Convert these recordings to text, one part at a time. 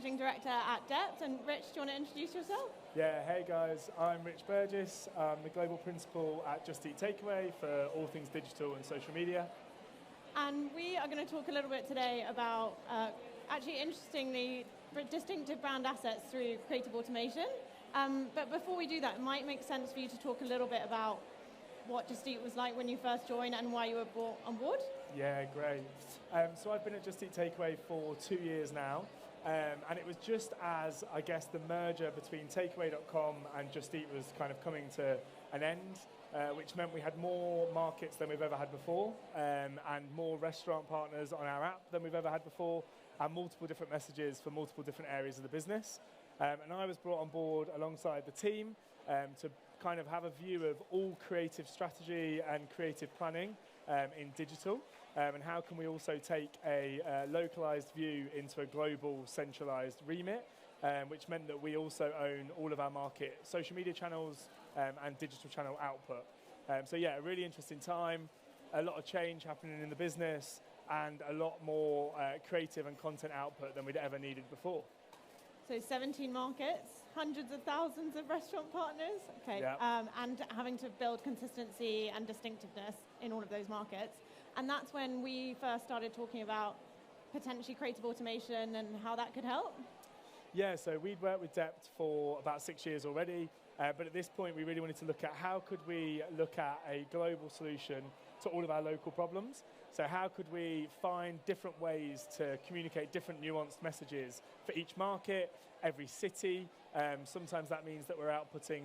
Managing Director at DEPT. And Rich, do you want to introduce yourself? Yeah, hey guys, I'm Rich Burgess. I'm the Global Principal at Just Eat Takeaway for all things digital and social media. And we are going to talk a little bit today about, actually interestingly, distinctive brand assets through creative automation. But before we do that, it might make sense for you to talk a little bit about what Just Eat was like when you first joined and why you were brought on board. Yeah, great. So I've been at Just Eat Takeaway for 2 years now. And it was just as, I guess, the merger between Takeaway.com and Just Eat was kind of coming to an end, which meant we had more markets than we've ever had before, and more restaurant partners on our app than we've ever had before, and multiple different messages for multiple different areas of the business. And I was brought on board alongside the team to kind of have a view of all creative strategy and creative planning in digital, and how can we also take a localized view into a global centralized remit, which meant that we also own all of our market social media channels and digital channel output. So yeah, a really interesting time, a lot of change happening in the business, and a lot more creative and content output than we'd ever needed before. So 17 markets, hundreds of thousands of restaurant partners, okay, Yep. And having to build consistency and distinctiveness in all of those markets. And that's when we first started talking about potentially creative automation and how that could help. Yeah, so we'd worked with DEPT for about 6 years already, but at this point we really wanted to look at how could we look at a global solution to all of our local problems. So how could we find different ways to communicate different nuanced messages for each market, every city. Sometimes that means that we're outputting,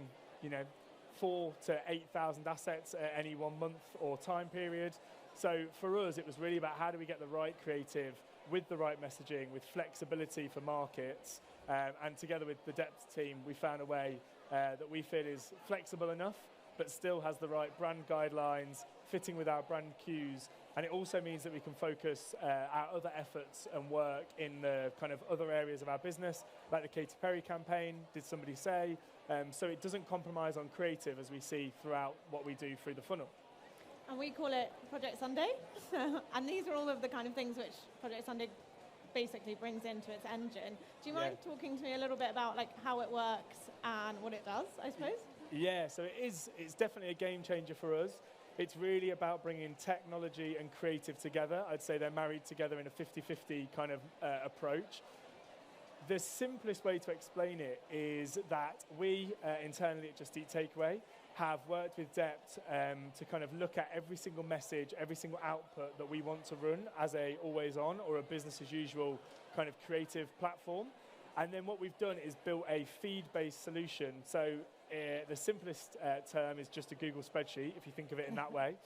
4,000 to 8,000 assets at any 1 month or time period. So for us, it was really about how do we get the right creative with the right messaging, with flexibility for markets, and together with the DEPT team, we found a way that we feel is flexible enough, but still has the right brand guidelines, fitting with our brand cues. And it also means that we can focus our other efforts and work in the kind of other areas of our business, like the Katy Perry campaign, Did Somebody Say? So it doesn't compromise on creative as we see throughout what we do through the funnel. And we call it Project Sundae. And these are all of the kind of things which Project Sundae basically brings into its engine. Do you mind talking to me a little bit about how it works and what it does, I suppose? Yeah, so it's definitely a game changer for us. It's really about bringing technology and creative together. I'd say they're married together in a 50-50 kind of approach. The simplest way to explain it is that we internally at Just Eat Takeaway have worked with DEPT to kind of look at every single message, every single output that we want to run as a always on or a business as usual kind of creative platform. And then what we've done is built a feed-based solution. So the simplest term is just a Google spreadsheet, if you think of it in that way.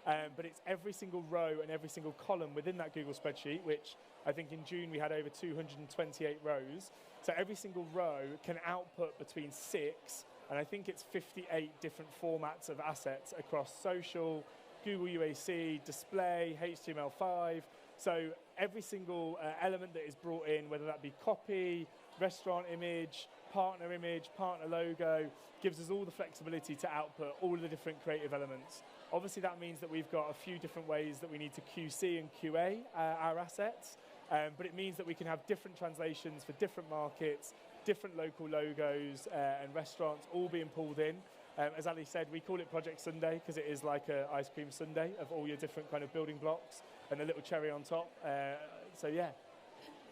But it's every single row and every single column within that Google spreadsheet, which I think in June we had over 228 rows. So every single row can output between 6 and I think it's 58 different formats of assets across social, Google UAC, display, HTML5. So every single element that is brought in, whether that be copy, restaurant image, partner logo, gives us all the flexibility to output all of the different creative elements. Obviously that means that we've got a few different ways that we need to QC and QA our assets, but it means that we can have different translations for different markets, different local logos and restaurants all being pulled in. As Ali said, we call it Project Sundae because it is like an ice cream sundae of all your different kind of building blocks and a little cherry on top. So yeah.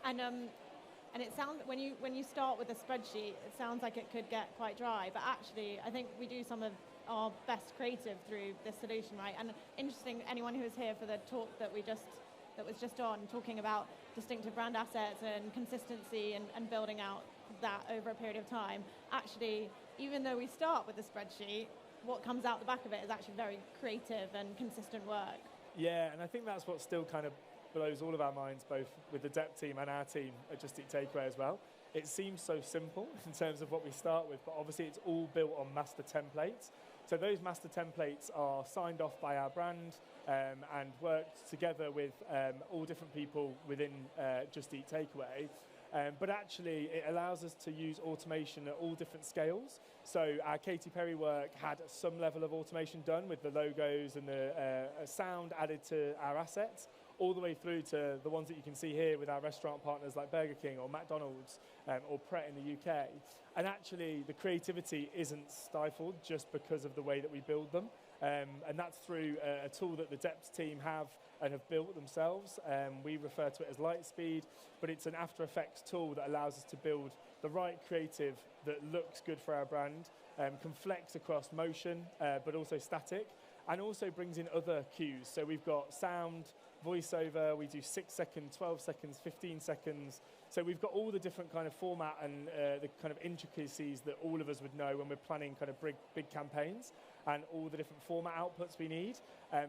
And it sounds, when you start with a spreadsheet, it sounds like it could get quite dry, but actually I think we do some of our best creative through this solution, right? And interesting, anyone who was here for the talk that was just on, talking about distinctive brand assets and consistency and building out that over a period of time, actually, even though we start with the spreadsheet, what comes out the back of it is actually very creative and consistent work. Yeah, and I think that's what still kind of blows all of our minds, both with the DEPT team and our team at Just Eat Takeaway as well. It seems so simple in terms of what we start with, but obviously it's all built on master templates. So those master templates are signed off by our brand and worked together with all different people within Just Eat Takeaway. But actually, it allows us to use automation at all different scales. So our Katy Perry work had some level of automation done with the logos and the sound added to our assets. all the way through to the ones that you can see here with our restaurant partners like Burger King or McDonald's or Pret in the UK. And actually, the creativity isn't stifled just because of the way that we build them. And that's through a tool that the DEPT team have and have built themselves. We refer to it as Lightspeed, but it's an After Effects tool that allows us to build the right creative that looks good for our brand, can flex across motion, but also static, and also brings in other cues. So we've got sound, voiceover, we do 6 seconds, 12 seconds, 15 seconds. So we've got all the different kind of format and the kind of intricacies that all of us would know when we're planning kind of big campaigns, and all the different format outputs we need.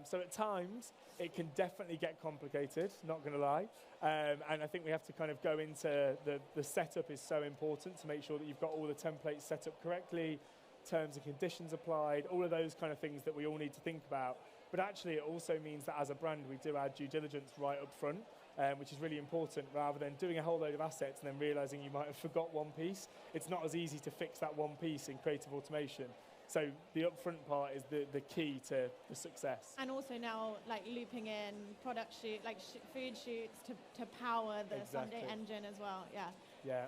So at times, it can definitely get complicated, not going to lie. And I think we have to kind of go into the setup is so important to make sure that you've got all the templates set up correctly, terms and conditions applied, all of those kind of things that we all need to think about. But actually, it also means that as a brand, we do our due diligence right up front, which is really important, rather than doing a whole load of assets and then realizing you might have forgot one piece. It's not as easy to fix that one piece in creative automation. So the upfront part is the key to the success. And also now, like looping in product food shoots to power the Exactly. Sundae engine as well. Yeah. Yeah.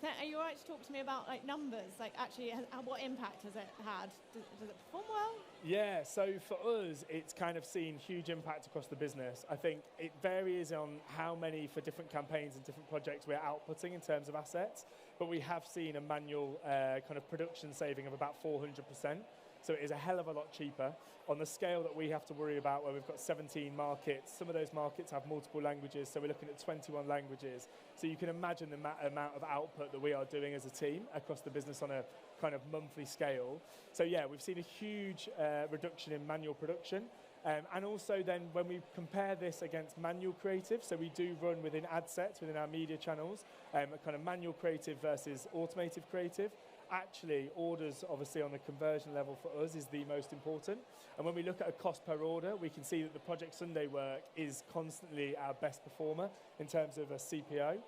So are you all right to talk to me about like numbers? Like actually, what impact has it had? Does it perform well? Yeah, so for us, it's kind of seen huge impact across the business. I think it varies on how many for different campaigns and different projects we're outputting in terms of assets, but we have seen a manual kind of production saving of about 400%. So it is a hell of a lot cheaper. On the scale that we have to worry about, where we've got 17 markets, some of those markets have multiple languages, so we're looking at 21 languages. So you can imagine the amount of output that we are doing as a team across the business on a kind of monthly scale. So yeah, we've seen a huge reduction in manual production. And also then when we compare this against manual creative, so we do run within ad sets, within our media channels, a kind of manual creative versus automated creative. Actually, orders, obviously, on the conversion level for us is the most important. And when we look at a cost per order, we can see that the Project Sundae work is constantly our best performer in terms of a CPO,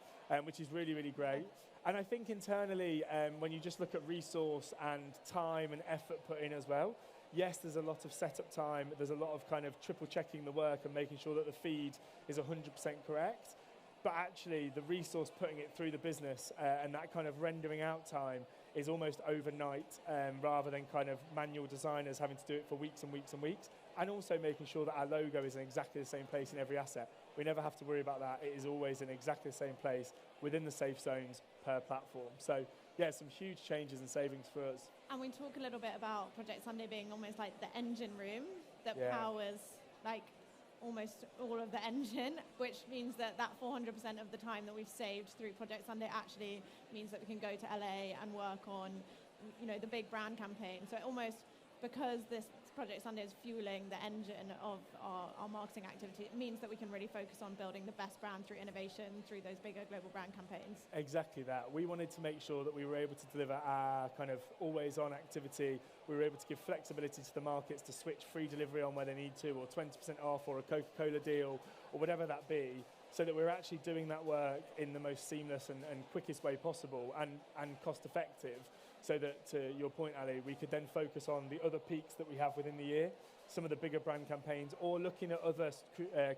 which is really, really great. And I think internally, when you just look at resource and time and effort put in as well, yes, there's a lot of setup time. There's a lot of kind of triple checking the work and making sure that the feed is 100% correct. But actually, the resource putting it through the business and that kind of rendering out time is almost overnight, rather than kind of manual designers having to do it for weeks and weeks and weeks. And also making sure that our logo is in exactly the same place in every asset. We never have to worry about that. It is always in exactly the same place within the safe zones per platform. So yeah, some huge changes and savings for us. And we talk a little bit about Project Sundae being almost like the engine room that powers like almost all of the engine, which means that 400% of the time that we've saved through Project Sundae actually means that we can go to LA and work on, the big brand campaign. So it almost, because this Project Sundae is fueling the engine of our marketing activity, it means that we can really focus on building the best brand through innovation, through those bigger global brand campaigns. Exactly that. We wanted to make sure that we were able to deliver our kind of always-on activity. We were able to give flexibility to the markets to switch free delivery on where they need to, or 20% off, or a Coca-Cola deal, or whatever that be, so that we're actually doing that work in the most seamless and quickest way possible and cost-effective. So that, to your point, Ali, we could then focus on the other peaks that we have within the year, some of the bigger brand campaigns, or looking at other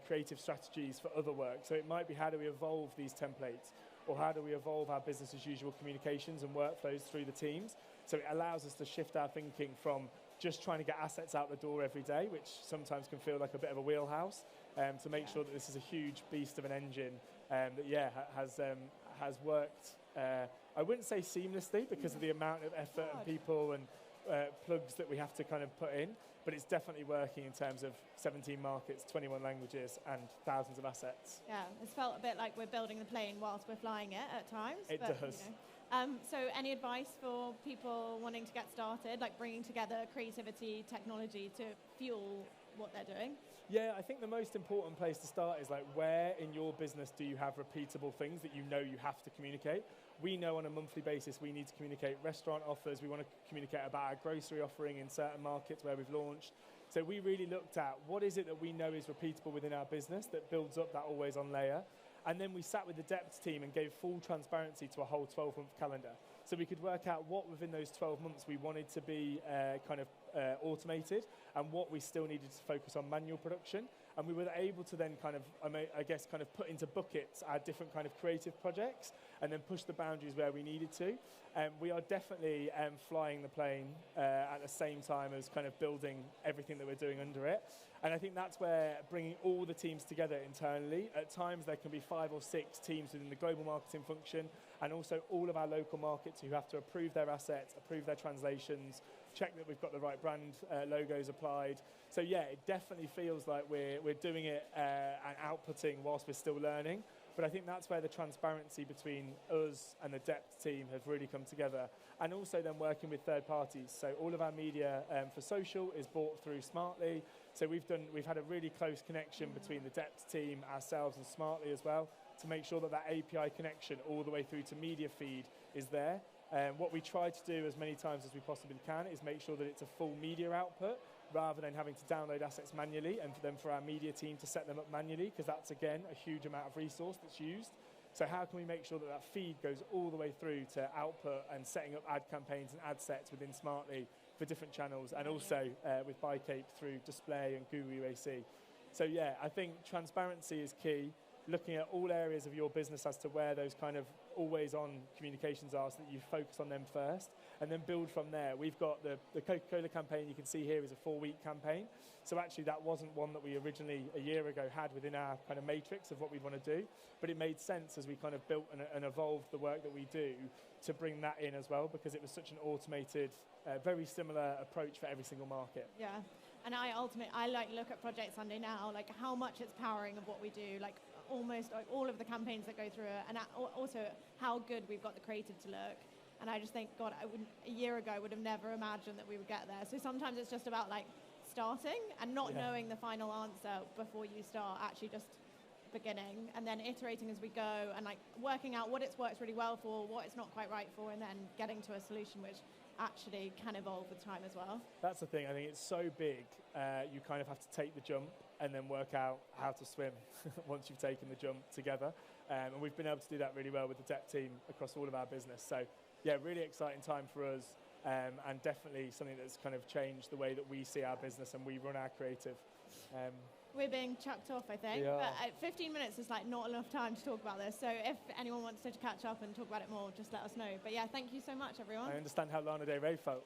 creative strategies for other work. So it might be, how do we evolve these templates, or how do we evolve our business as usual communications and workflows through the teams? So it allows us to shift our thinking from just trying to get assets out the door every day, which sometimes can feel like a bit of a wheelhouse, to make sure that this is a huge beast of an engine that has worked. I wouldn't say seamlessly because of the amount of effort and people and plugs that we have to kind of put in, but it's definitely working in terms of 17 markets, 21 languages, and thousands of assets. Yeah, it's felt a bit like we're building the plane whilst we're flying it at times. It does. So any advice for people wanting to get started, like bringing together creativity, technology to fuel what they're doing? Yeah, I think the most important place to start is like, where in your business do you have repeatable things that you know you have to communicate? We know on a monthly basis we need to communicate restaurant offers. We want to communicate about our grocery offering in certain markets where we've launched. So we really looked at what is it that we know is repeatable within our business that builds up that always-on layer. And then we sat with the DEPT team and gave full transparency to a whole 12-month calendar. So we could work out what within those 12 months we wanted to be kind of automated, and what we still needed to focus on manual production. And we were able to then kind of, I guess, kind of put into buckets our different kind of creative projects and then push the boundaries where we needed to. We are definitely flying the plane at the same time as kind of building everything that we're doing under it. And I think that's where bringing all the teams together internally, at times there can be 5 or 6 teams within the global marketing function, and also all of our local markets who have to approve their assets, approve their translations, check that we've got the right brand logos applied. So yeah, it definitely feels like we're doing it and outputting whilst we're still learning. But I think that's where the transparency between us and the DEPT team have really come together. And also then working with third parties. So all of our media for social is bought through Smartly. So we've had a really close connection between the DEPT team, ourselves, and Smartly as well, to make sure that that API connection all the way through to media feed is there. What we try to do as many times as we possibly can is make sure that it's a full media output, rather than having to download assets manually, and for our media team to set them up manually, because that's, again, a huge amount of resource that's used. So how can we make sure that that feed goes all the way through to output and setting up ad campaigns and ad sets within Smartly for different channels, and also with BuyCape through display and Guru UAC. So yeah, I think transparency is key, looking at all areas of your business as to where those kind of always-on communications are, so that you focus on them first and then build from there. We've got the Coca-Cola campaign you can see here is a 4-week campaign. So actually that wasn't one that we originally a year ago had within our kind of matrix of what we want to do, but it made sense as we kind of built and evolved the work that we do to bring that in as well, because it was such an automated, very similar approach for every single market. Yeah, and I like look at Project Sundae now, like how much it's powering of what we do, like almost like all of the campaigns that go through it, and also how good we've got the creative to look. And I just think, God, a year ago I would have never imagined that we would get there. So sometimes it's just about like starting and not knowing the final answer before you start, actually just beginning and then iterating as we go, and like working out what it's worked really well for, what it's not quite right for, and then getting to a solution which actually can evolve with time as well. That's the thing. I think it's so big, you kind of have to take the jump and then work out how to swim once you've taken the jump together. And we've been able to do that really well with the DEPT team across all of our business. So yeah, really exciting time for us, and definitely something that's kind of changed the way that we see our business and we run our creative. We're being chucked off, I think, but 15 minutes is like not enough time to talk about this. So if anyone wants to catch up and talk about it more, just let us know. But yeah, thank you so much, everyone. I understand how Lana Del Rey felt.